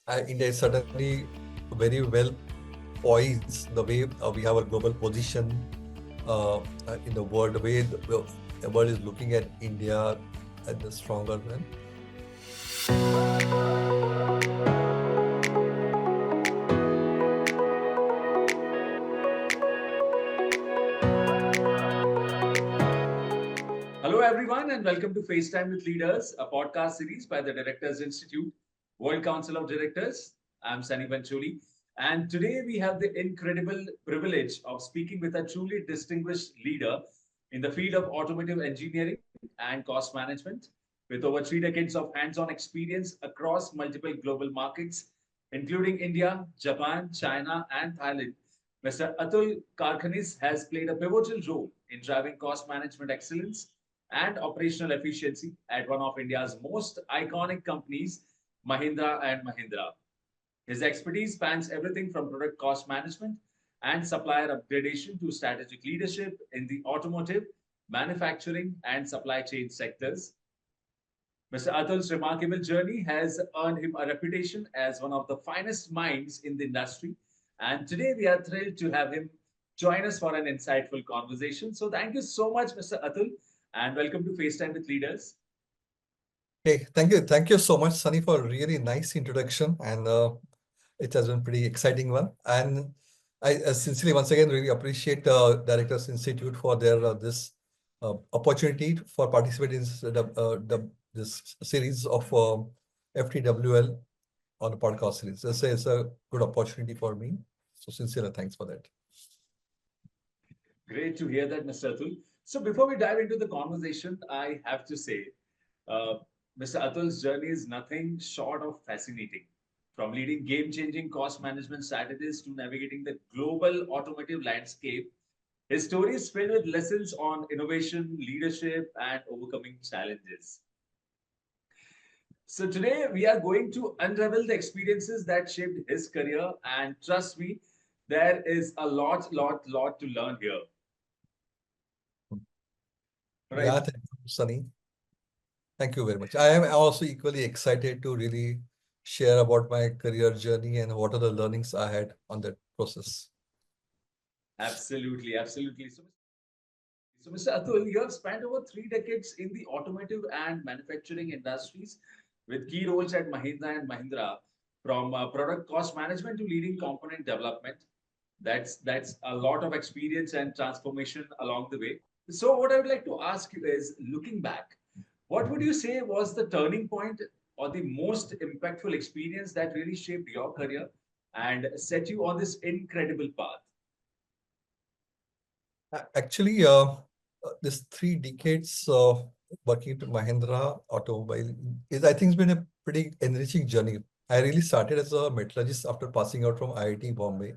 India is certainly very well poised the way we have a global position in the world, the way the world is looking at India as the stronger one. Hello, everyone, and welcome to FaceTime with Leaders, a podcast series by the Directors Institute, World Council of Directors. I'm Sunny Bancholi, and today we have the incredible privilege of speaking with a truly distinguished leader in the field of automotive engineering and cost management, with over 3 decades of hands on experience across multiple global markets, including India, Japan, China, and Thailand. Mr. Atul Karkhanis has played a pivotal role in driving cost management excellence and operational efficiency at one of India's most iconic companies, Mahindra and Mahindra. His expertise spans everything from product cost management and supplier upgradation to strategic leadership in the automotive, manufacturing, and supply chain sectors. Mr. Atul's remarkable journey has earned him a reputation as one of the finest minds in the industry. And today we are thrilled to have him join us for an insightful conversation. So thank you so much, Mr. Atul, and welcome to FaceTime with Leaders. Hey, thank you so much, Sunny, for a really nice introduction, and it has been pretty exciting one. And I sincerely once again really appreciate Directors Institute for their this opportunity for participating in this series of FTWL on the podcast series. It's a good opportunity for me. So sincere thanks for that. Great to hear that, Mr. Atul. So before we dive into the conversation, I have to say, uh, Mr. Atul's journey is nothing short of fascinating. From leading game-changing cost management strategies to navigating the global automotive landscape, his story is filled with lessons on innovation, leadership, and overcoming challenges. So today we are going to unravel the experiences that shaped his career, and trust me, there is a lot to learn here. Yeah, Right. thank you, Sunny. Thank you very much. I am also equally excited to really share about my career journey and what are the learnings I had on that process. Absolutely. So, Mr. Atul, you have spent over 3 decades in the automotive and manufacturing industries with key roles at Mahindra and Mahindra, from product cost management to leading component development. That's a lot of experience and transformation along the way. So, what I would like to ask you is, looking back, what would you say was the turning point or the most impactful experience that really shaped your career and set you on this incredible path? Actually, this 3 decades working at Mahindra Automobile is, I think, it's been a pretty enriching journey. I really started as a metallurgist after passing out from IIT Bombay.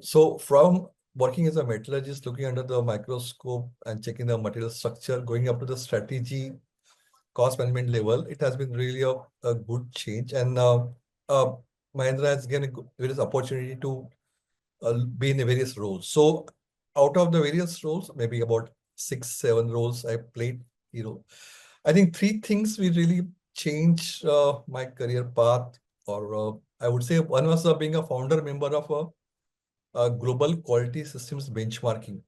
So from working as a metallurgist, looking under the microscope and checking the material structure, going up to the strategy, cost management level, it has been really a good change. And uh, Mahindra has given various opportunity to be in the various roles. So out of the various roles, maybe about 6, 7 roles I played, I think three things we really changed my career path, or I would say one was being a founder member of a global quality systems benchmarking.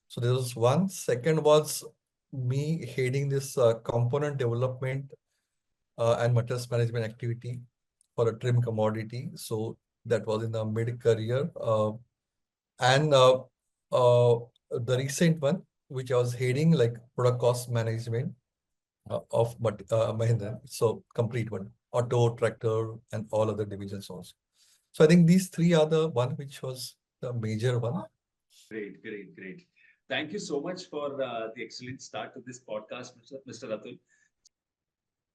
So there was one. Second was me heading this component development and materials management activity for a trim commodity. So that was in the mid-career. And the recent one, which I was heading, like product cost management of Mahindra. So complete one, auto, tractor, and all other divisions also. So I think these three are the one which was the major one. Great. Thank you so much for the excellent start to this podcast, Mr. Atul.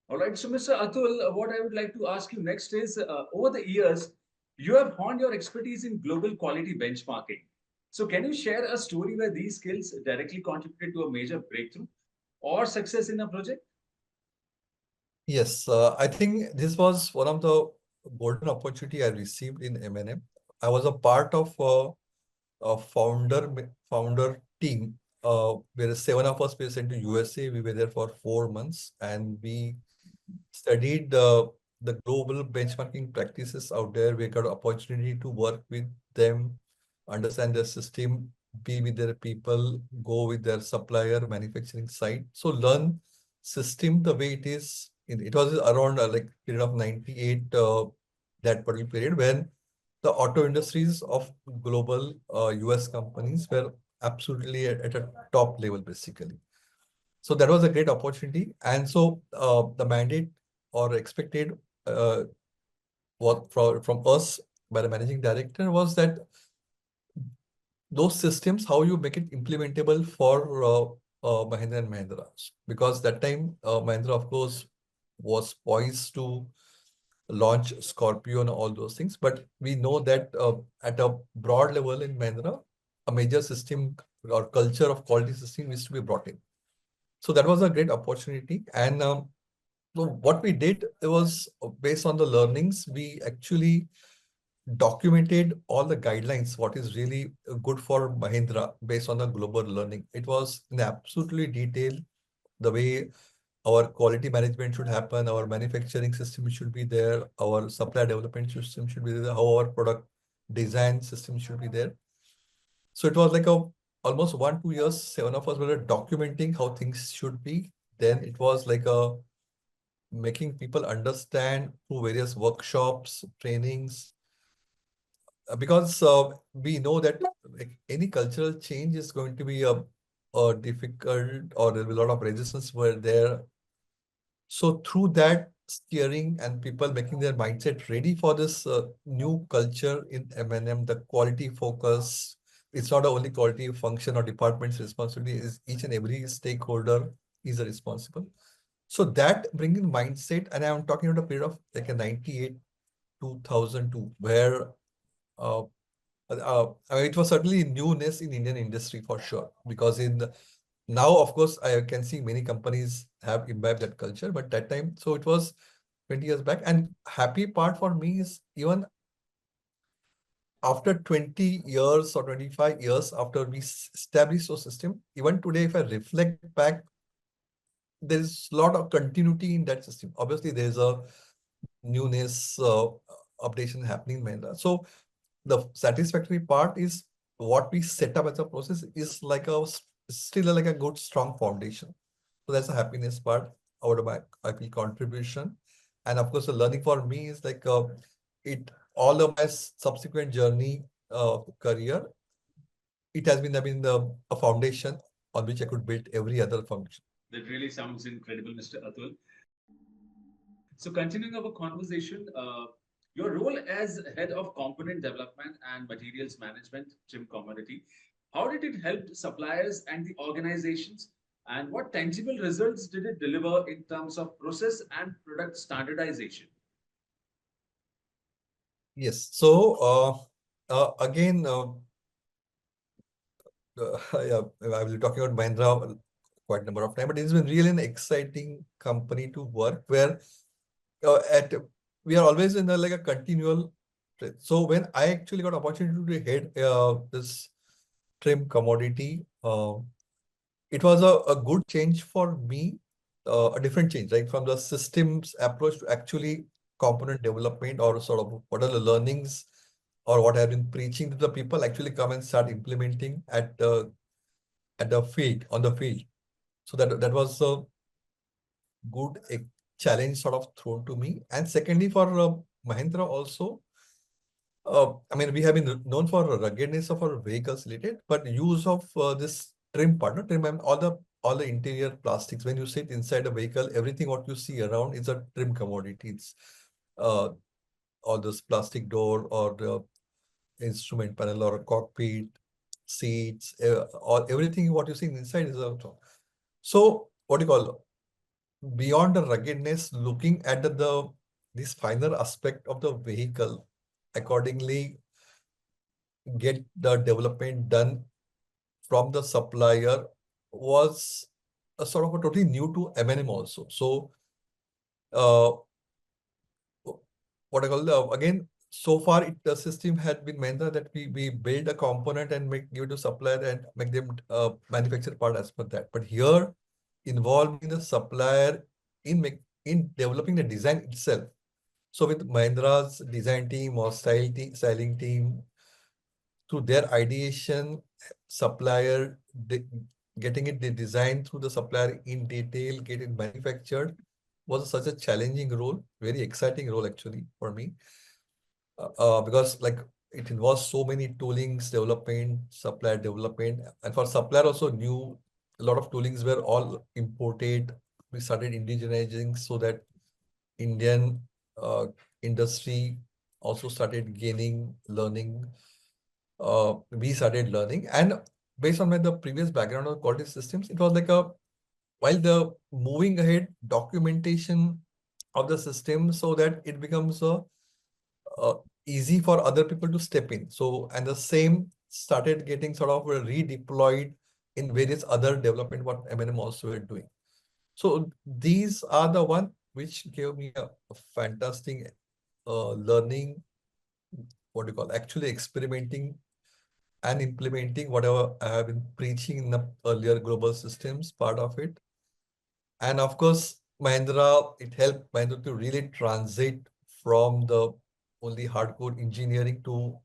All right, so Mr. Atul, what I would like to ask you next is, over the years, you have honed your expertise in global quality benchmarking. So, can you share a story where these skills directly contributed to a major breakthrough or success in a project? Yes, I think this was one of the golden opportunity I received in M&M. I was a part of a founder team where 7 of us were sent to USA. We were there for 4 months and we studied. the global benchmarking practices out there. We got opportunity to work with them, understand their system, be with their people, go with their supplier, manufacturing site. So learn system the way it is. It was around like period of 98, that particular period when the auto industries of global US companies were absolutely at a top level, basically. So that was a great opportunity. And so the mandate or expected uh, what from us by the managing director was that those systems, how you make it implementable for Mahindra and Mahindra. Because that time, Mahindra, of course, was poised to launch Scorpio and all those things. But we know that at a broad level in Mahindra, a major system or culture of quality system needs to be brought in. So that was a great opportunity. And so what we did, it was based on the learnings, we actually documented all the guidelines, what is really good for Mahindra based on the global learning. It was in absolutely detailed the way our quality management should happen, our manufacturing system should be there, our supply development system should be there, how our product design system should be there. So it was like a almost 1 2 years, 7 of us were documenting how things should be. Then it was like a making people understand through various workshops, trainings, because we know that like, any cultural change is going to be a difficult or there will be a lot of resistance were there. So through that steering and people making their mindset ready for this new culture in M&M, the quality focus, it's not only quality function or department's responsibility, is each and every stakeholder is responsible. So that bringing mindset, and I'm talking about a period of like a 98, 2002, where uh, I mean, it was certainly newness in Indian industry for sure, because now, of course, I can see many companies have imbibed that culture, but that time, so it was 20 years back. And happy part for me is even after 20 years or 25 years after we established our system, even today, if I reflect back, there is a lot of continuity in that system. Obviously, there's a newness updation happening in Mahindra. So the satisfactory part is what we set up as a process is like still like a good strong foundation. So that's the happiness part out of my I feel contribution. And of course the learning for me is like it all of my subsequent journey career, it has been a foundation on which I could build every other function. That really sounds incredible, Mr. Atul. So, continuing our conversation, your role as head of component development and materials management, Jim Commodity, how did it help suppliers and the organizations? And what tangible results did it deliver in terms of process and product standardization? Yes. So again, yeah, I will be talking about Mahindra quite a number of times, but it's been really an exciting company to work where at we are always in like a continual. So when I actually got opportunity to head this trim commodity, it was a good change for me, a different change, right? From the systems approach to actually component development or sort of what are the learnings or what I've been preaching to the people actually come and start implementing at the field, on the field. So that was a good challenge sort of thrown to me. And secondly, for Mahindra also, I mean, we have been known for ruggedness of our vehicles related, but use of this trim part, not trim, I mean, all the interior plastics. When you sit inside a vehicle, everything what you see around is a trim commodity. It's uh, all this plastic door or the instrument panel or a cockpit, seats, all everything what you see inside is a. So what do you call beyond the ruggedness, looking at this finer aspect of the vehicle, accordingly get the development done from the supplier was a sort of a totally new to M&M also. So uh, what I call again, so far the system had been meant that we build a component and give it to supplier and make them manufacture part as per that. But here involving the supplier in developing the design itself. So with Mahindra's design team or styling team, through their ideation, supplier getting it the design through the supplier in detail, get it manufactured was such a challenging role, very exciting role actually for me, because like it involves so many toolings development, supplier development, and for supplier also new a lot of toolings were all imported. We started indigenizing so that Indian industry also started gaining learning. We started learning, and based on the previous background of quality systems, it was like a while the moving ahead documentation of the system so that it becomes uh, easy for other people to step in. So, and the same started getting sort of redeployed in various other development what M&M also were doing. So these are the one which gave me a fantastic learning, what do you call, actually experimenting and implementing whatever I have been preaching in the earlier global systems part of it. And of course, Mahindra, it helped Mahindra to really transit from the only hardcore engineering to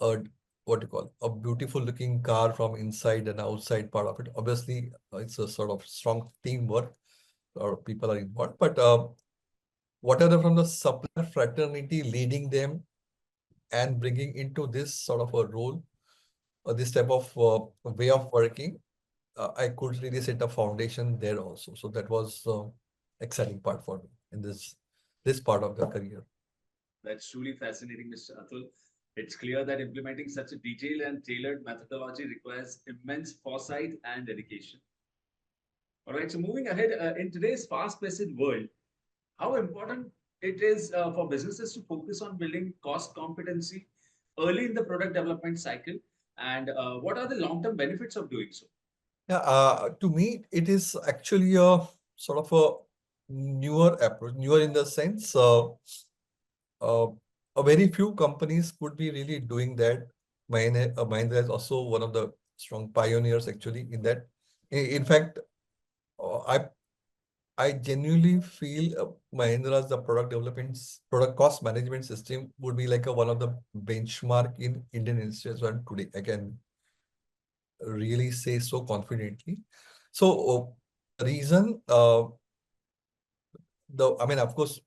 a what do you call a beautiful looking car from inside and outside part of it. Obviously, it's a sort of strong teamwork or people are involved, but whatever from the supplier fraternity leading them and bringing into this sort of a role, this type of way of working, I could really set a foundation there also. So that was exciting part for me in this part of the career. That's truly fascinating, Mr. Atul. It's clear that implementing such a detailed and tailored methodology requires immense foresight and dedication. All right, so moving ahead, in today's fast-paced world, how important it is for businesses to focus on building cost competency early in the product development cycle, and what are the long-term benefits of doing so? Yeah, to me, it is actually a sort of a newer approach, newer in the sense, uh, a very few companies could be really doing that. Mahindra is also one of the strong pioneers actually in that. In fact, I genuinely feel Mahindra's the product cost management system would be like one of the benchmark in Indian industries one today. I can really say so confidently. So the reason, I mean, of course,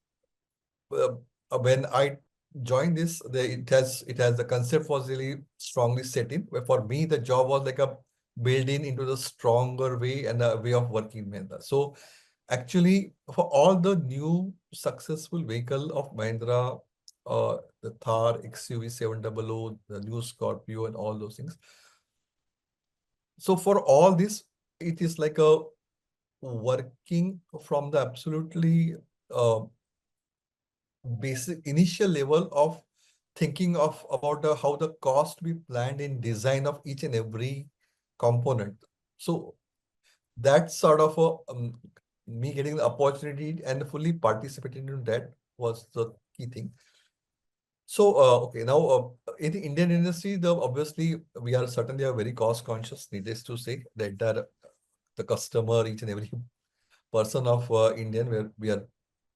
uh, when I joined this, it has the concept was really strongly set in. Where for me, the job was like a built in into the stronger way and a way of working Mahindra. So actually, for all the new successful vehicle of Mahindra, the Thar, XUV 700, the new Scorpio, and all those things. So for all this, it is like a working from the absolutely uh, basic initial level of thinking of about how the cost be planned in design of each and every component. So that sort of me getting the opportunity and fully participating in that was the key thing. So okay, now in the Indian industry, the obviously we are certainly a very cost conscious. Needless to say, the entire the customer, each and every person of Indian, where we are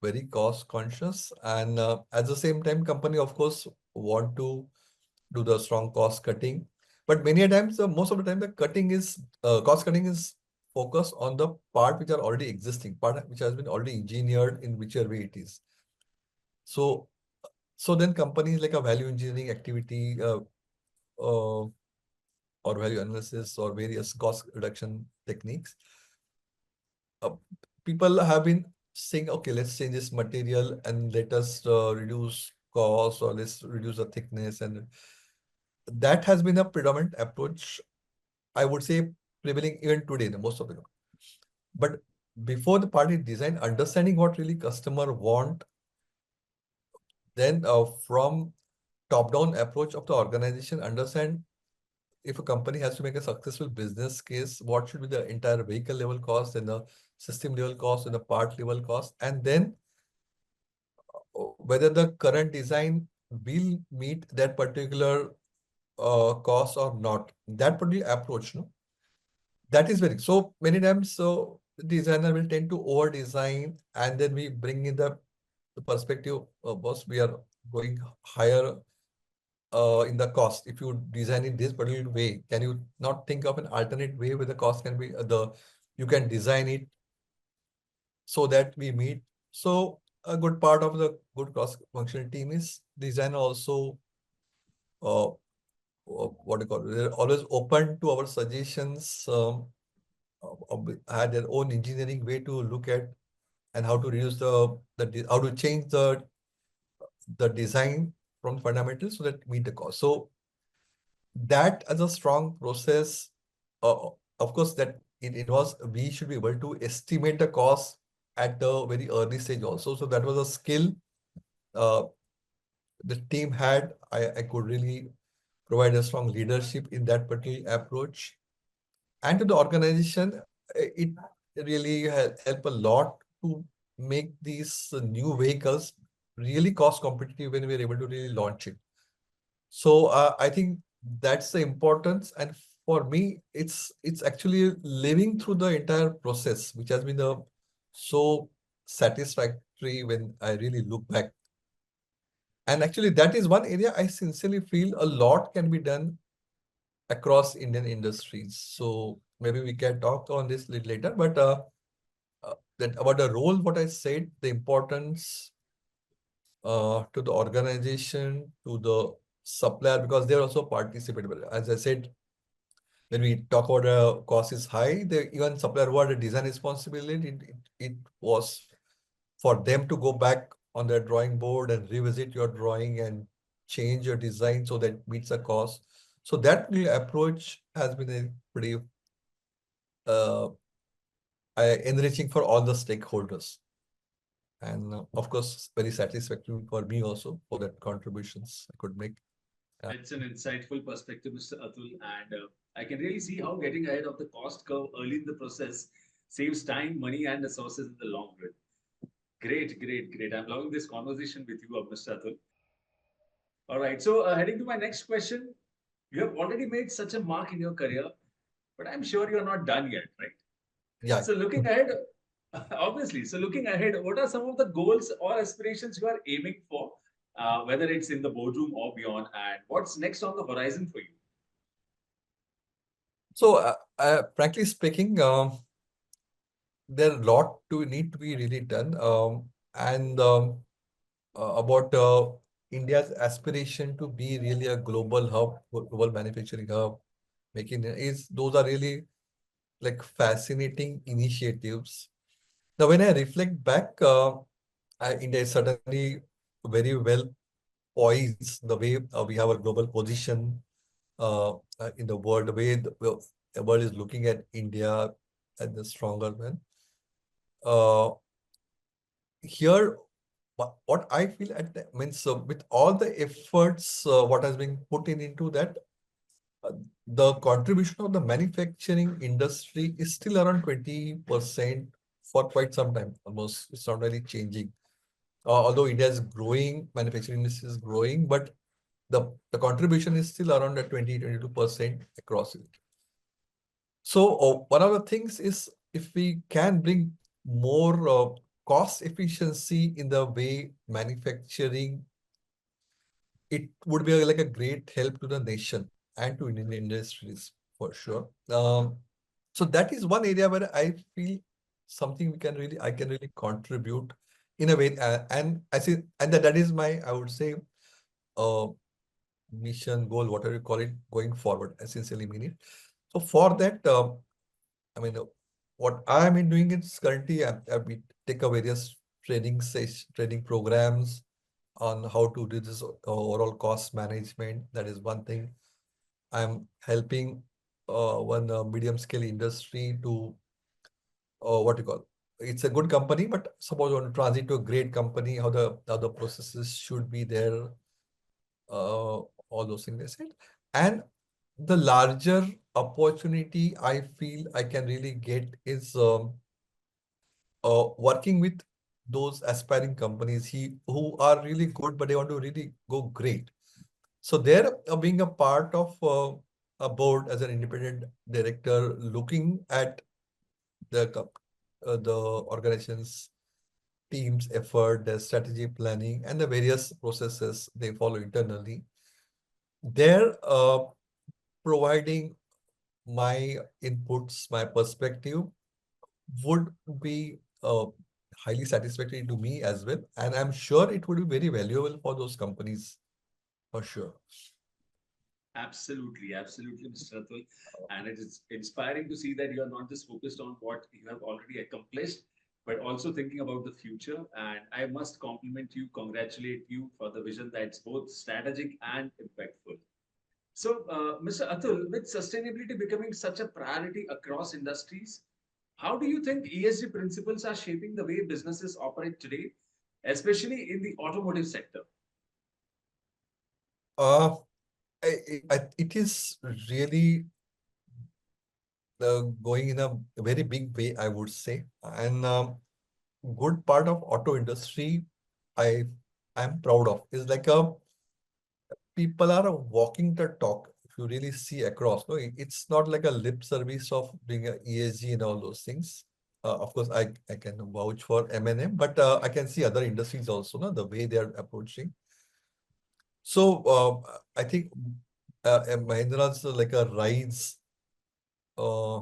very cost conscious, and at the same time, company of course want to do the strong cost cutting, but many a times, most of the time, the cutting is cost cutting is focused on the part which are already existing, part which has been already engineered in whichever way it is. So, so then companies like a value engineering activity or value analysis or various cost reduction techniques, uh, people have been saying, okay, let's change this material and let us reduce cost or let's reduce the thickness. And that has been a predominant approach, I would say, prevailing even today, the most of them. But before the party design, understanding what really customer want, then from top-down approach of the organization, understand if a company has to make a successful business case, what should be the entire vehicle level cost and the system level cost and the part level cost, and then whether the current design will meet that particular cost or not. That particular approach, no, that is very so many times. So the designer will tend to over design, and then we bring in the the perspective, boss, we are going higher in the cost. If you design it this particular way, can you not think of an alternate way where the cost can be you can design it so that we meet. So a good part of the good cross-functional team is design also uh, what do you call it? They're always open to our suggestions. Had their own engineering way to look at and how to reduce how to change the design from fundamentals so that meet the cost. So that as a strong process, of course, that it was we should be able to estimate the cost at the very early stage also. So that was a skill uh, the team had. I could really provide a strong leadership in that particular approach. And to the organization, it really help a lot to make these new vehicles really cost competitive when we're able to really launch it. So I think that's the importance. And for me, it's actually living through the entire process, which has been so satisfactory when I really look back. And actually, that is one area I sincerely feel a lot can be done across Indian industries. So maybe we can talk on this little later. But that about the role, what I said, the importance to the organization, to the supplier, because they're also participate. As I said, when we talk about cost is high, the even supplier who had a design responsibility, it was for them to go back on their drawing board and revisit your drawing and change your design so that meets the cost. So that really approach has been a pretty uh, enriching for all the stakeholders. And of course, very satisfactory for me also for that contributions I could make. Yeah. It's an insightful perspective, Mr. Atul, and I can really see how getting ahead of the cost curve early in the process saves time, money, and resources in the long run. Great, great, great. I'm loving this conversation with you, Mr. Atul. All right, so heading to my next question, you have already made such a mark in your career, but I'm sure you're not done yet, right? Yeah. So looking ahead, obviously, so looking ahead, what are some of the goals or aspirations you are aiming for, whether it's in the boardroom or beyond, and what's next on the horizon for you? So frankly speaking, there are a lot to need to be really done. And about India's aspiration to be really a global hub, global manufacturing hub, making is those are really like fascinating initiatives. Now, when I reflect back, India is certainly very well poised the way we have a global position in the world, the way the world is looking at India as the stronger one. Uh, Here, what I feel at the, means with all the efforts, what has been put in into that, uh, the contribution of the manufacturing industry is still around 20% for quite some time. Almost, it's not really changing. Although India is growing, manufacturing industry is growing, but the contribution is still around the 20-22% across it. So one of the things is if we can bring more cost efficiency in the way manufacturing, it would be like a great help to the nation and to Indian industries for sure. So that is one area where I feel something I can really contribute in a way. And I see, and that is my, I would say, uh, mission, goal, whatever you call it, going forward. I sincerely mean it. So for that, I mean, what I'm in doing is currently we take a various training programs on how to do this overall cost management. That is one thing. I'm helping one medium scale industry to what you call. It's a good company, but suppose you want to transit to a great company, how the processes should be there, all those things I said. And the larger opportunity I feel I can really get is working with those aspiring companies who are really good, but they want to really go great. So there, being a part of a board as an independent director, looking at the the organizations team's effort, their strategy planning, and the various processes they follow internally. They're providing my inputs, my perspective would be highly satisfactory to me as well. And I'm sure it would be very valuable for those companies for sure. Absolutely, absolutely, Mr. Atul. And it is inspiring to see that you are not just focused on what you have already accomplished, but also thinking about the future. And I must compliment you, congratulate you for the vision that's both strategic and impactful. So, Mr. Atul, with sustainability becoming such a priority across industries, how do you think ESG principles are shaping the way businesses operate today, especially in the automotive sector? Uh, it is really going in a very big way, I would say. And good part of auto industry, I am proud of is like a people are walking the talk. If you really see across, no, it's not like a lip service of being a ESG and all those things. Of course, I can vouch for M&M, but I can see other industries also, no, the way they are approaching. So I think Mahindra's like a uh,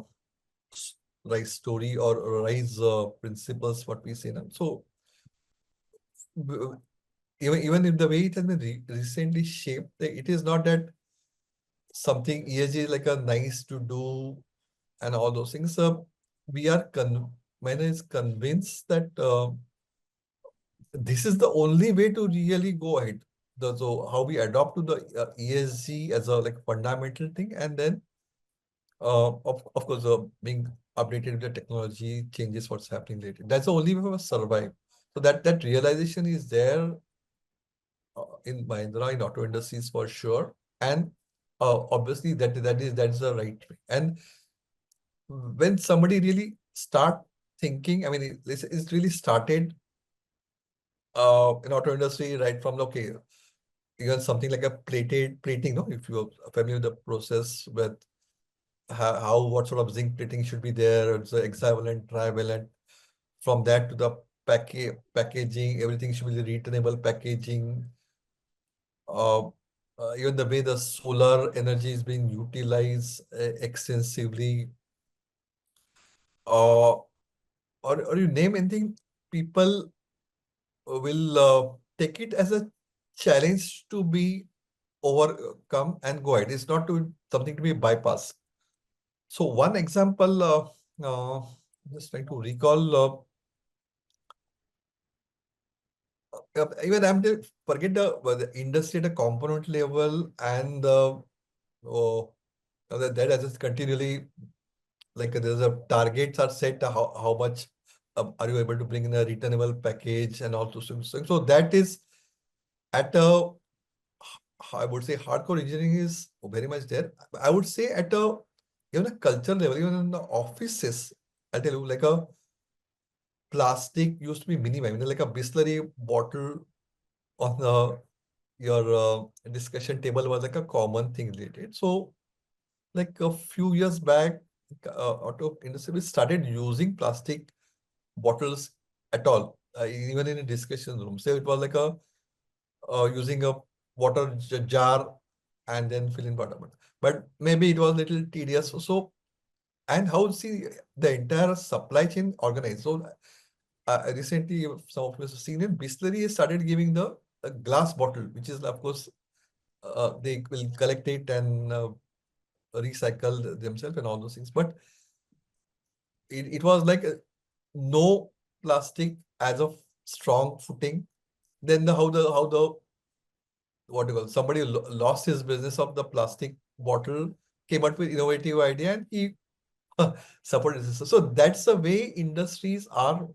rise story or rise principles, what we say now. So even if the way it has been recently shaped, it is not that something ESG is like a nice to do and all those things. We are Mine is convinced that this is the only way to really go ahead. So how we adopt to the ESG as a like fundamental thing, and then of course being updated with the technology changes what's happening later. That's the only way we survive. So that realization is there in Mahindra in auto industries for sure, and obviously that's the right way. And when somebody really start thinking, I mean, it's really started in auto industry right from okay, even something like a plating, no, if you're familiar with the process with how what sort of zinc plating should be there, it's a hexavalent, trivalent. From that to the packaging, everything should be returnable packaging. Uh, Even the way the solar energy is being utilized extensively, or you name anything, people will take it as a challenge to be overcome and go ahead. It's not to something to be bypassed. So one example, just trying to recall, even I'm to forget the industry at a component level and oh, that has just continually like there's a targets are set how much are you able to bring in a returnable package and all those things. So that is at a I would say hardcore engineering is very much there. I would say at a even a culture level, even in the offices, I tell you, like a plastic used to be minimum, like a Bisleri bottle on your discussion table was like a common thing related. So, like a few years back, auto industry we started using plastic bottles at all, even in a discussion room. So it was like a using a water jar and then fill in water. But maybe it was a little tedious. So, and how see the entire supply chain organized. So recently, some of us have seen it. Bisleri started giving the glass bottle, which is of course they will collect it and recycle themselves and all those things. But it was like no plastic as of strong footing. Then how the what do you call somebody lost his business of the plastic bottle, came up with innovative idea, and he supported this. So that's the way industries are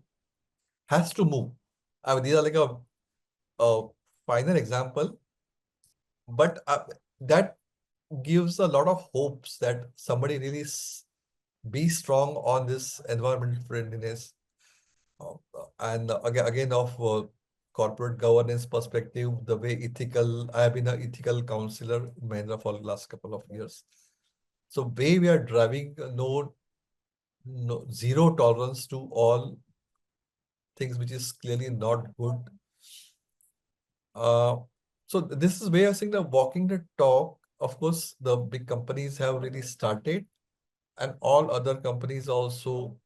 has to move. I mean, these are like a final example, but that gives a lot of hopes that somebody really be strong on this environmental friendliness. And again of corporate governance perspective, the way ethical, I have been an ethical counselor in Mahindra for the last couple of years. So way we are driving no zero tolerance to all things which is clearly not good. Uh, so this is where I think the walking the talk. Of course, the big companies have really started, and all other companies also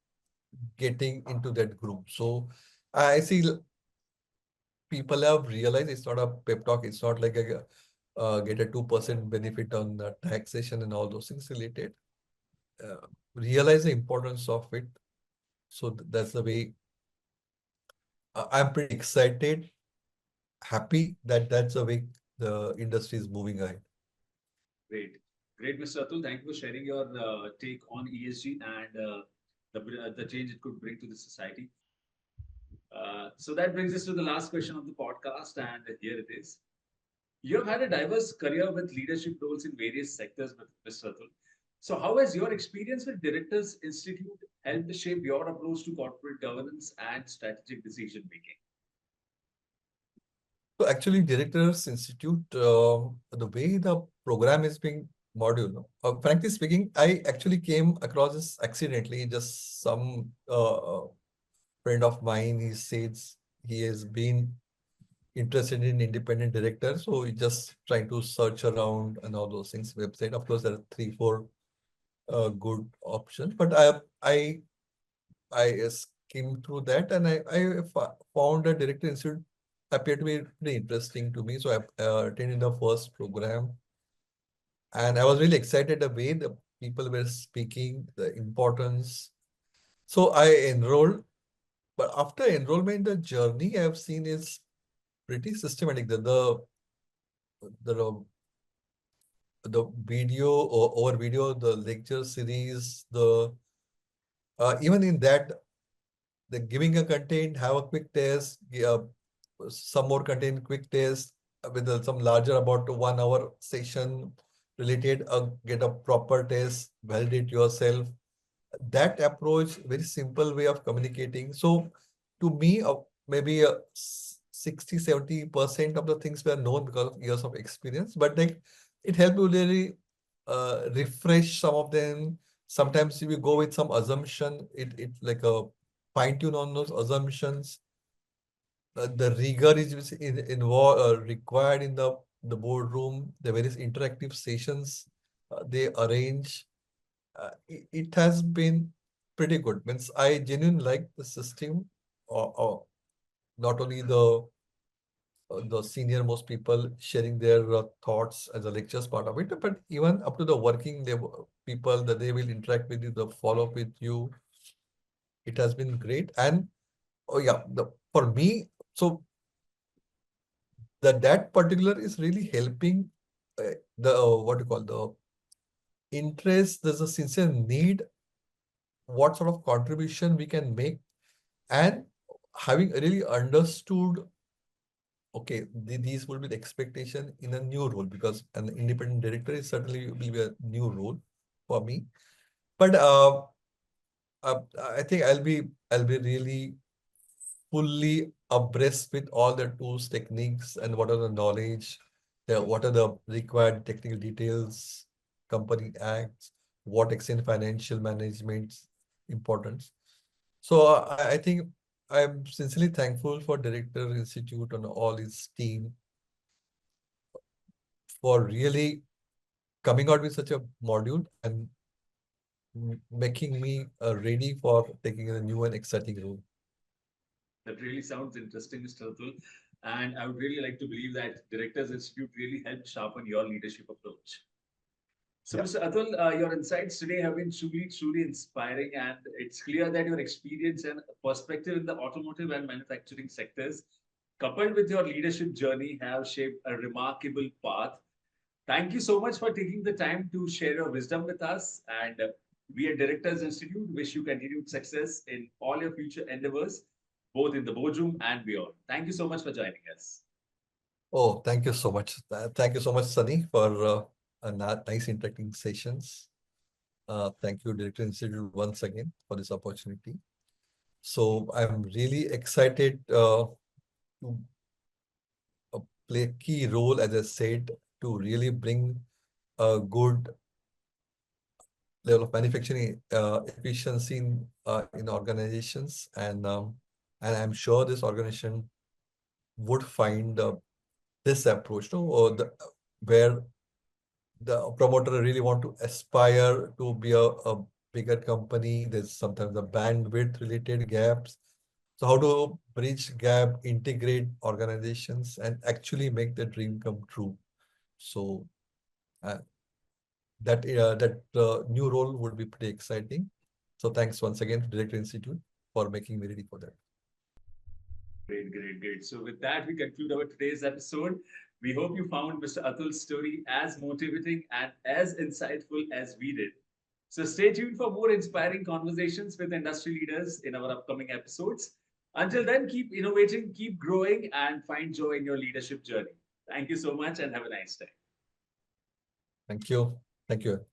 getting into that group. So I see people have realized it's not a pep talk. It's not like a get a 2% benefit on the taxation and all those things related. Realize the importance of it. So that's the way I'm pretty excited, happy that that's the way the industry is moving ahead. Great. Great, Mr. Atul. Thank you for sharing your take on ESG and the change it could bring to the society. So that brings us to the last question of the podcast, and here it is. You have had a diverse career with leadership roles in various sectors, Mr. Atul. So, how has your experience with Directors Institute helped shape your approach to corporate governance and strategic decision making? So actually, Directors Institute, the way the program is being modeled, frankly speaking, I actually came across this accidentally. Just some friend of mine, he says he has been interested in independent directors, so he just trying to search around and all those things. Website, of course, there are three, four good options, but I skimmed through that and I found a Director Institute appeared to be pretty interesting to me. So I attended the first program and I was really excited the way the people were speaking, the importance. So I enrolled, but after enrollment, the journey I've seen is pretty systematic. The the video or over video, the lecture series, the even in that the giving a content, have a quick test, some more content, quick test with some larger about 1 hour session related, get a proper test, validate yourself. That approach, very simple way of communicating. So to me, maybe 60-70% of the things were known because of years of experience, but like it helped you really refresh some of them. Sometimes if you go with some assumption, it like a fine tune on those assumptions. The rigor is involved required in the boardroom, the various interactive sessions they arrange. It has been pretty good. Means I genuinely like the system, or not only the senior most people sharing their thoughts as a lectures part of it, but even up to the working people that they will interact with you, the follow up with you. It has been great. And oh yeah, for me, so that particular is really helping the what you call the interest. There's a sincere need, what sort of contribution we can make, and having really understood, okay, these will be the expectation in a new role, because an independent director is certainly will be a new role for me. But I think I'll be really fully abreast with all the tools, techniques, and what are the knowledge, what are the required technical details, company acts, what extent financial management importance. So I think I'm sincerely thankful for Director Institute and all its team for really coming out with such a module and making me ready for taking a new and exciting role. That really sounds interesting, Mr. Atul. And I would really like to believe that Directors Institute really helped sharpen your leadership approach. So, Yeah. Mr. Atul, your insights today have been truly, truly inspiring, and it's clear that your experience and perspective in the automotive and manufacturing sectors, coupled with your leadership journey, have shaped a remarkable path. Thank you so much for taking the time to share your wisdom with us. And we at Directors Institute wish you continued success in all your future endeavors, both in the boardroom and beyond. Thank you so much for joining us. Oh, thank you so much. Thank you so much, Sunny, for nice interacting sessions. Thank you, Director Institute, once again for this opportunity. So I'm really excited to play a key role, as I said, to really bring a good level of manufacturing efficiency in organizations. And And I'm sure this organization would find this approach, no, or where the promoter really want to aspire to be a bigger company. There's sometimes the bandwidth related gaps. So how to bridge gap, integrate organizations, and actually make the dream come true. So uh, that new role would be pretty exciting. So thanks once again to Director Institute for making me ready for that. Great, great, great. So with that, we conclude our today's episode. We hope you found Mr. Atul's story as motivating and as insightful as we did. So stay tuned for more inspiring conversations with industry leaders in our upcoming episodes. Until then, keep innovating, keep growing, and find joy in your leadership journey. Thank you so much and have a nice day. Thank you. Thank you.